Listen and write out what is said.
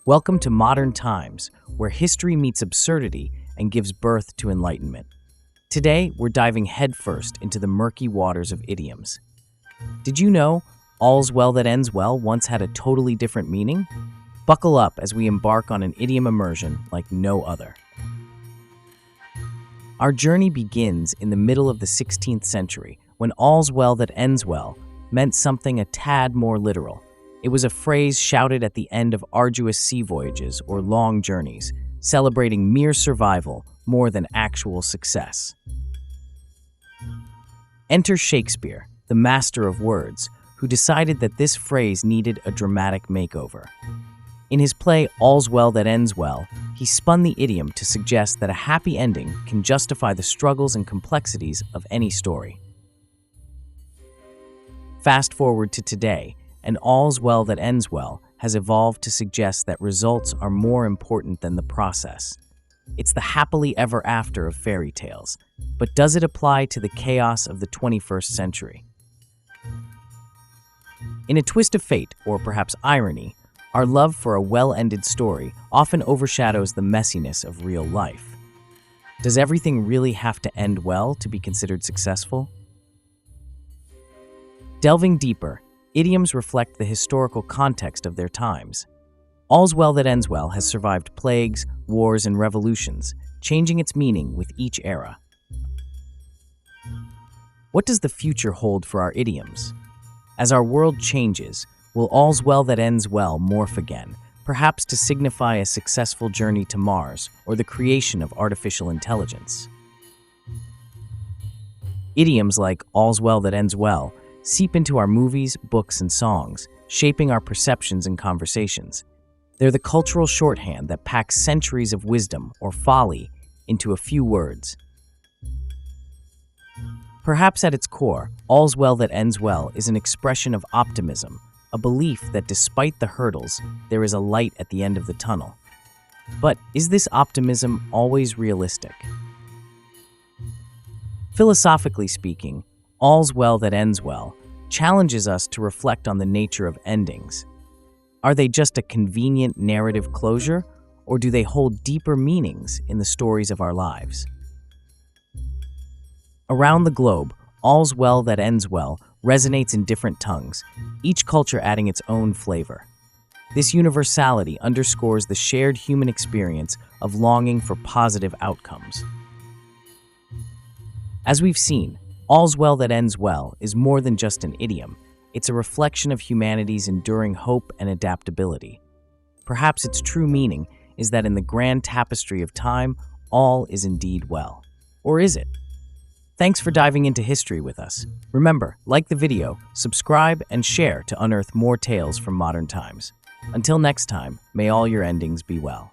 Welcome to Modern Times, where history meets absurdity and gives birth to enlightenment. Today, we're diving headfirst into the murky waters of idioms. Did you know "all's well that ends well" once had a totally different meaning? Buckle up as we embark on an idiom immersion like no other. Our journey begins in the middle of the 16th century, when "all's well that ends well" meant something a tad more literal. It was a phrase shouted at the end of arduous sea voyages or long journeys, celebrating mere survival more than actual success. Enter Shakespeare, the master of words, who decided that this phrase needed a dramatic makeover. In his play "All's Well That Ends Well," he spun the idiom to suggest that a happy ending can justify the struggles and complexities of any story. Fast forward to today, and "all's well that ends well" has evolved to suggest that results are more important than the process. It's the happily ever after of fairy tales, but does it apply to the chaos of the 21st century? In a twist of fate, or perhaps irony, our love for a well-ended story often overshadows the messiness of real life. Does everything really have to end well to be considered successful? Delving deeper, idioms reflect the historical context of their times. "All's well that ends well" has survived plagues, wars, and revolutions, changing its meaning with each era. What does the future hold for our idioms? As our world changes, will "all's well that ends well" morph again, perhaps to signify a successful journey to Mars or the creation of artificial intelligence? Idioms like "all's well that ends well" seep into our movies, books, and songs, shaping our perceptions and conversations. They're the cultural shorthand that packs centuries of wisdom or folly into a few words. Perhaps at its core, "all's well that ends well" is an expression of optimism, a belief that despite the hurdles, there is a light at the end of the tunnel. But is this optimism always realistic? Philosophically speaking, "all's well that ends well" challenges us to reflect on the nature of endings. Are they just a convenient narrative closure, or do they hold deeper meanings in the stories of our lives? Around the globe, "all's well that ends well" resonates in different tongues, each culture adding its own flavor. This universality underscores the shared human experience of longing for positive outcomes. As we've seen, "all's well that ends well" is more than just an idiom. It's a reflection of humanity's enduring hope and adaptability. Perhaps its true meaning is that in the grand tapestry of time, all is indeed well. Or is it? Thanks for diving into history with us. Remember, like the video, subscribe, and share to unearth more tales from modern times. Until next time, may all your endings be well.